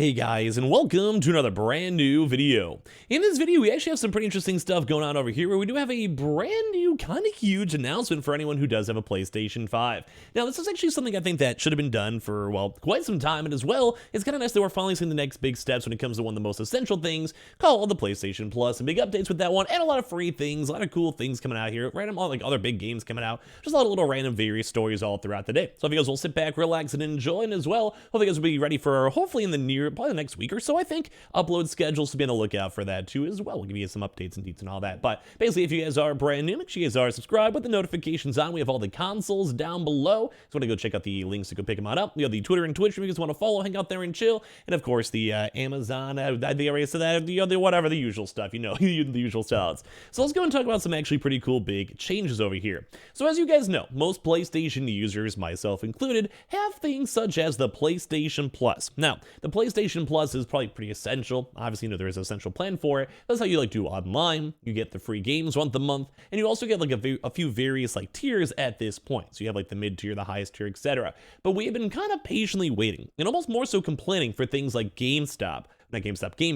Hey guys, and welcome to another brand new video. In this video, we actually have some pretty interesting stuff going on over here where we do have a brand new, kind of huge announcement for anyone who does have a PlayStation 5. Now, this is actually something I think that should have been done for, well, quite some time, and as well, it's kind of nice that we're finally seeing the next big steps when it comes to one of the most essential things, called the PlayStation Plus, and big updates with that one, and a lot of free things, a lot of cool things coming out here, random, like other big games coming out, just a lot of little random various stories all throughout the day. So if you guys will sit back, relax, and enjoy, and as well, hope you guys will be ready for, hopefully in the probably the next week or so, I think, upload schedules to be on the lookout for that too as well. We'll give you some updates and deets and all that. But basically, if you guys are brand new, make sure you guys are subscribed with the notifications on. We have all the consoles down below. So want to go check out the links to go pick them on up. We have the Twitter and Twitch if you guys want to follow, hang out there and chill. And of course, the Amazon, the areas of that, the whatever, the usual stuff, you know, the usual styles. So let's go and talk about some actually pretty cool big changes over here. So as you guys know, most PlayStation users, myself included, have things such as the PlayStation Plus. Now, the PlayStation Plus is probably pretty essential. Obviously, you know, there is an essential plan for it. That's how you like do online. You get the free games once a month, and you also get like a few various like tiers at this point. So you have like the mid tier, the highest tier, etc. But we have been kind of patiently waiting, and almost more so complaining for things like Game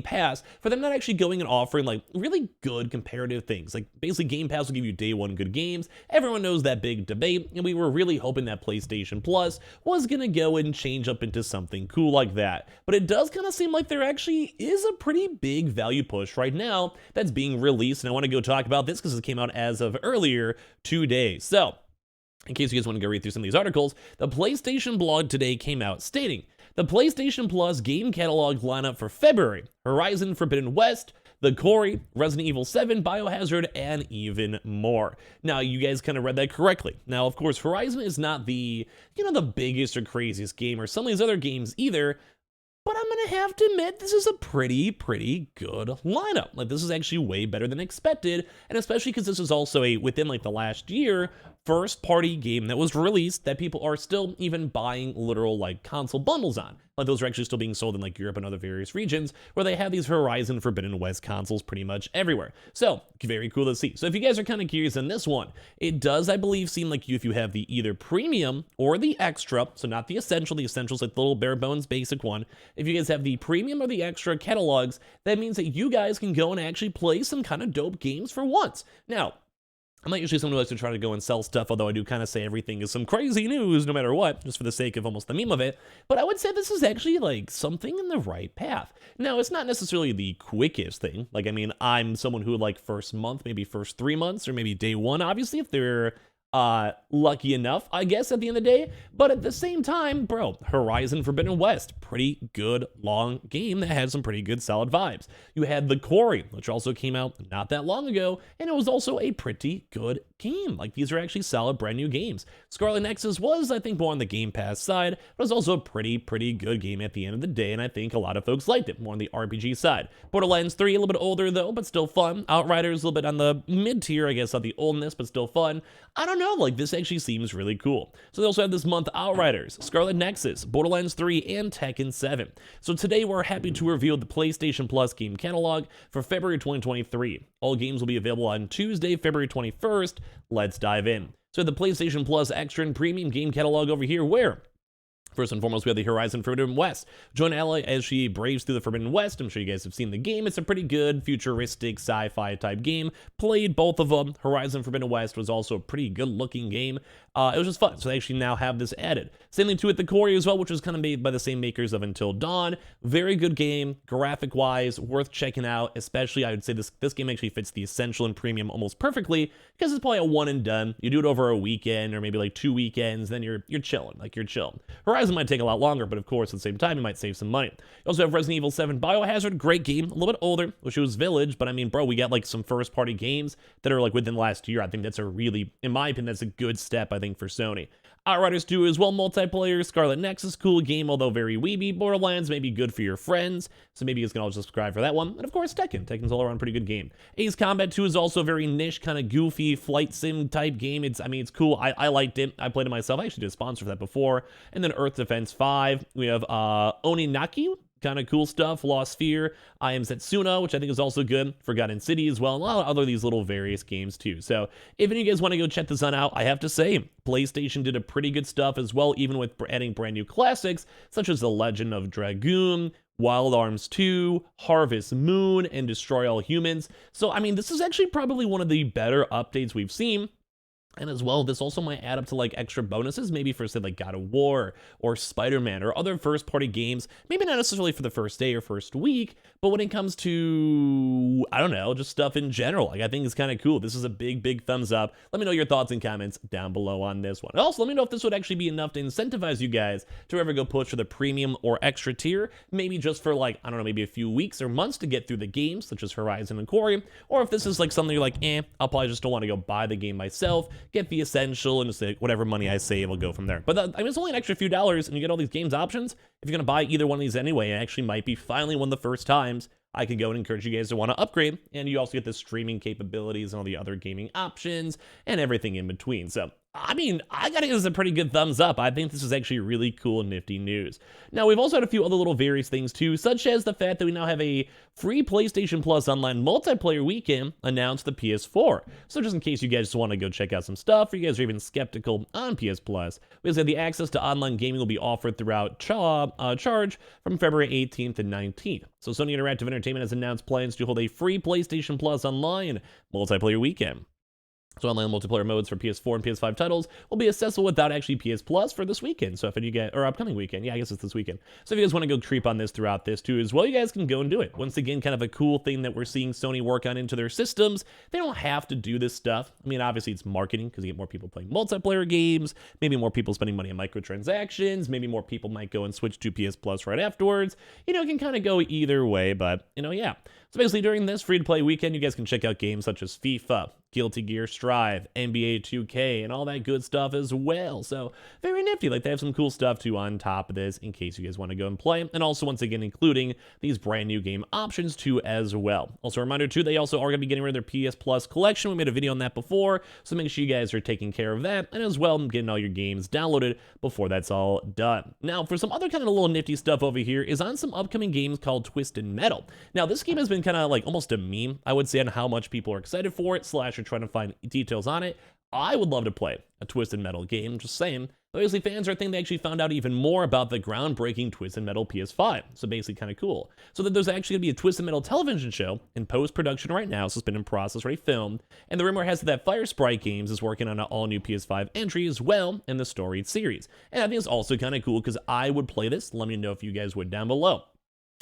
Pass, for them not actually going and offering like really good comparative things. Like basically Game Pass will give you day one good games. Everyone knows that big debate, and we were really hoping that PlayStation Plus was gonna go and change up into something cool like that. But it does kind of seem like there actually is a pretty big value push right now that's being released, and I want to go talk about this because it came out as of earlier today. So in case you guys want to go read through some of these articles, the PlayStation blog today came out stating, the PlayStation Plus game catalog lineup for February: Horizon Forbidden West, The Quarry, Resident Evil 7, Biohazard, and even more. Now, you guys kind of read that correctly. Now, of course, Horizon is not the, the biggest or craziest game or some of these other games either, but I'm gonna have to admit, this is a pretty good lineup. Like, this is actually way better than expected, and especially because this is also within like the last year, first-party game that was released that people are still even buying literal like console bundles on. Like, those are actually still being sold in like Europe and other various regions where they have these Horizon Forbidden West consoles pretty much everywhere. So, very cool to see. So if you guys are kind of curious on this one, it does, I believe, seem like if you have the either premium or the extra, so not the essential, the essential's like the little bare bones basic one. If you guys have the premium or the extra catalogs, that means that you guys can go and actually play some kind of dope games for once. Now, I'm not usually someone who likes to try to go and sell stuff, although I do kind of say everything is some crazy news no matter what, just for the sake of almost the meme of it. But I would say this is actually like something in the right path. Now, it's not necessarily the quickest thing. Like, I mean, I'm someone who like first month, maybe first 3 months, or maybe day one, obviously, if they're lucky enough, I guess, at the end of the day. But at the same time, bro, Horizon Forbidden West, pretty good long game that had some pretty good solid vibes. You had The Quarry, which also came out not that long ago, and it was also a pretty good game. Like, these are actually solid brand new games. Scarlet Nexus was, I think, more on the Game Pass side, but it was also a pretty good game at the end of the day, and I think a lot of folks liked it, more on the RPG side. Borderlands 3, a little bit older though, but still fun. Outriders, a little bit on the mid-tier, I guess, of the oldness, but still fun. I don't know, like, this actually seems really cool. So they also have this month Outriders, Scarlet Nexus, Borderlands 3, and Tekken 7. So today we're happy to reveal the PlayStation Plus game catalog for February 2023. All games will be available on Tuesday, February 21st. Let's dive in. So the PlayStation Plus Extra and Premium game catalog over here, where first and foremost, we have the Horizon Forbidden West. Join Ally as she braves through the Forbidden West. I'm sure you guys have seen the game. It's a pretty good futuristic sci-fi type game. Played both of them. Horizon Forbidden West was also a pretty good looking game. It was just fun. So they actually now have this added. Same thing too with The Quarry as well, which was kind of made by the same makers of Until Dawn. Very good game, graphic wise, worth checking out. Especially, I would say this game actually fits the Essential and Premium almost perfectly because it's probably a one and done. You do it over a weekend or maybe like 2 weekends, then you're chilling. Like, you're chill. Horizon might take a lot longer, but of course, at the same time, you might save some money. You also have Resident Evil 7 Biohazard, great game, a little bit older, which was Village, but I mean, bro, we got like some first-party games that are like within the last year. I think that's a really, in my opinion, that's a good step, I think, for Sony. Outriders 2 as well, multiplayer. Scarlet Nexus, cool game, although very weeby. Borderlands may be good for your friends, so maybe you can all subscribe for that one. And of course, Tekken's all around pretty good game. Ace Combat 2 is also a very niche, kind of goofy flight sim type game. It's cool. I liked it. I played it myself. I actually did a sponsor for that before. And then Earth Defense 5. We have Oninaki. Kind of cool stuff. Lost Sphere, I Am Setsuna, which I think is also good. Forgotten City as well, and a lot of other these little various games too. So if any of you guys want to go check this one out, I have to say, PlayStation did a pretty good stuff as well, even with adding brand new classics, such as The Legend of Dragoon, Wild Arms 2, Harvest Moon, and Destroy All Humans. So, I mean, this is actually probably one of the better updates we've seen. And as well, this also might add up to like extra bonuses, maybe for say like God of War or Spider-Man or other first-party games, maybe not necessarily for the first day or first week, but when it comes to, I don't know, just stuff in general, like I think it's kind of cool. This is a big thumbs up. Let me know your thoughts and comments down below on this one. And also, let me know if this would actually be enough to incentivize you guys to ever go push for the premium or extra tier, maybe just for like, I don't know, maybe a few weeks or months to get through the games, such as Horizon and Quarry, or if this is like something you're like, I'll probably just don't want to go buy the game myself, get the essential, and just like whatever money I save will go from there. But I mean, it's only an extra few dollars, and you get all these games options. If you're gonna buy either one of these anyway, it actually might be finally one of the first times I could go and encourage you guys to want to upgrade, and you also get the streaming capabilities and all the other gaming options and everything in between. So, I mean, I gotta give this a pretty good thumbs up. I think this is actually really cool and nifty news. Now, we've also had a few other little various things too, such as the fact that we now have a free PlayStation Plus online multiplayer weekend announced the PS4. So just in case you guys just want to go check out some stuff, or you guys are even skeptical on PS Plus, we said the access to online gaming will be offered throughout charge from February 18th and 19th. So Sony Interactive Entertainment has announced plans to hold a free PlayStation Plus online multiplayer weekend. So online multiplayer modes for PS4 and PS5 titles will be accessible without actually PS Plus for this weekend. So if you get, or upcoming weekend, yeah, I guess it's this weekend. So if you guys want to go creep on this throughout this too as well, you guys can go and do it. Once again, kind of a cool thing that we're seeing Sony work on into their systems. They don't have to do this stuff. I mean, obviously it's marketing because you get more people playing multiplayer games, maybe more people spending money on microtransactions, maybe more people might go and switch to PS Plus right afterwards. You know, it can kind of go either way, but you know, yeah. So basically during this free-to-play weekend, you guys can check out games such as FIFA, Guilty Gear Strive, NBA 2K, and all that good stuff as well. So very nifty. Like they have some cool stuff too on top of this in case you guys want to go and play. And also once again, including these brand new game options too as well. Also a reminder too, they also are going to be getting rid of their PS Plus collection. We made a video on that before, so make sure you guys are taking care of that. And as well, getting all your games downloaded before that's all done. Now for some other kind of little nifty stuff over here is on some upcoming games called Twisted Metal. Now this game has been kind of like almost a meme, I would say, on how much people are excited for it, slash are trying to find details on it. I would love to play a Twisted Metal game, just saying. Obviously, fans are thinking they actually found out even more about the groundbreaking Twisted Metal PS5. So basically kind of cool. So that there's actually going to be a Twisted Metal television show in post-production right now, so it's been in process, already filmed. And the rumor has it that Fire Sprite Games is working on an all-new PS5 entry as well in the storied series. And I think it's also kind of cool because I would play this. Let me know if you guys would down below.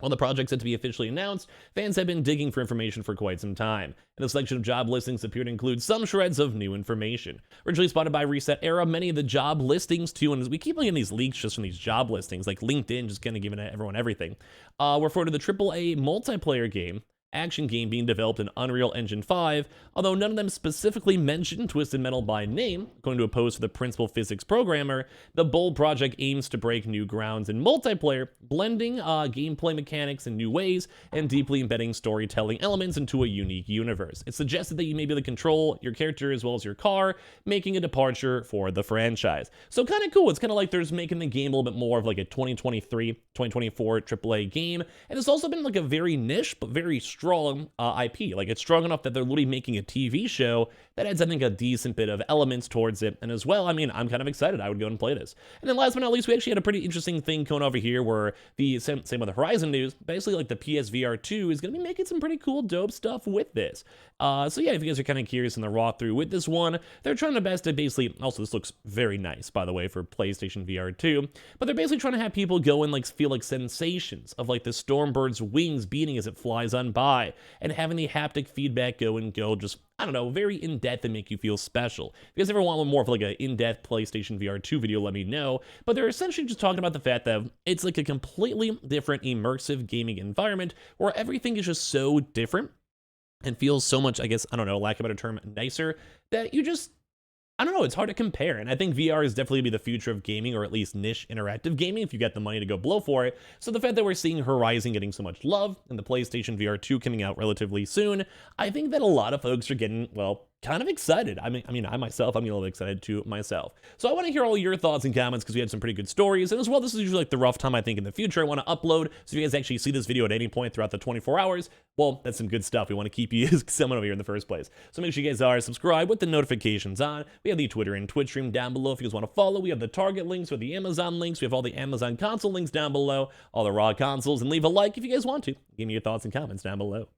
While the project's set to be officially announced, fans have been digging for information for quite some time, and the selection of job listings appear to include some shreds of new information. Originally spotted by Reset Era, many of the job listings too, and we keep looking at these leaks just from these job listings, like LinkedIn just kind of giving everyone everything, refer to the AAA multiplayer game, action game being developed in Unreal Engine 5, although none of them specifically mention Twisted Metal by name. According to a post for the principal physics programmer, the bold project aims to break new grounds in multiplayer, blending gameplay mechanics in new ways and deeply embedding storytelling elements into a unique universe. It suggested that you may be able to control your character as well as your car, making a departure for the franchise. So kind of cool. It's kind of like there's making the game a little bit more of like a 2023, 2024 AAA game, and it's also been like a very niche but very strong IP. Like it's strong enough that they're literally making a TV show that adds, I think, a decent bit of elements towards it. And as well, I mean, I'm kind of excited. I would go and play this. And then last but not least, we actually had a pretty interesting thing going over here where the same with the Horizon news, basically like the PSVR 2 is going to be making some pretty cool, dope stuff with this. So yeah, if you guys are kind of curious in the walk through with this one, they're trying their best to basically, also this looks very nice, by the way, for PlayStation VR 2, but they're basically trying to have people go and like feel like sensations of like the Stormbird's wings beating as it flies on by, and having the haptic feedback go just, I don't know, very in-depth and make you feel special. If you guys ever want more of like an in-depth PlayStation VR 2 video, let me know. But they're essentially just talking about the fact that it's like a completely different immersive gaming environment where everything is just so different and feels so much, I guess, I don't know, lack of a better term, nicer, that you just, I don't know, it's hard to compare. And I think VR is definitely be the future of gaming, or at least niche interactive gaming if you got the money to go blow for it. So the fact that we're seeing Horizon getting so much love and the PlayStation VR 2 coming out relatively soon, I think that a lot of folks are getting, well, kind of excited. I myself, I'm a little excited too myself. So I want to hear all your thoughts and comments because we had some pretty good stories. And as well, this is usually like the rough time I think in the future I want to upload. So if you guys actually see this video at any point throughout the 24 hours, well, that's some good stuff. We want to keep you someone over here in the first place. So make sure you guys are subscribed with the notifications on. We have the Twitter and Twitch stream down below if you guys want to follow. We have the Target links, we have the Amazon links, we have all the Amazon console links down below, all the raw consoles, and leave a like if you guys want to. Give me your thoughts and comments down below.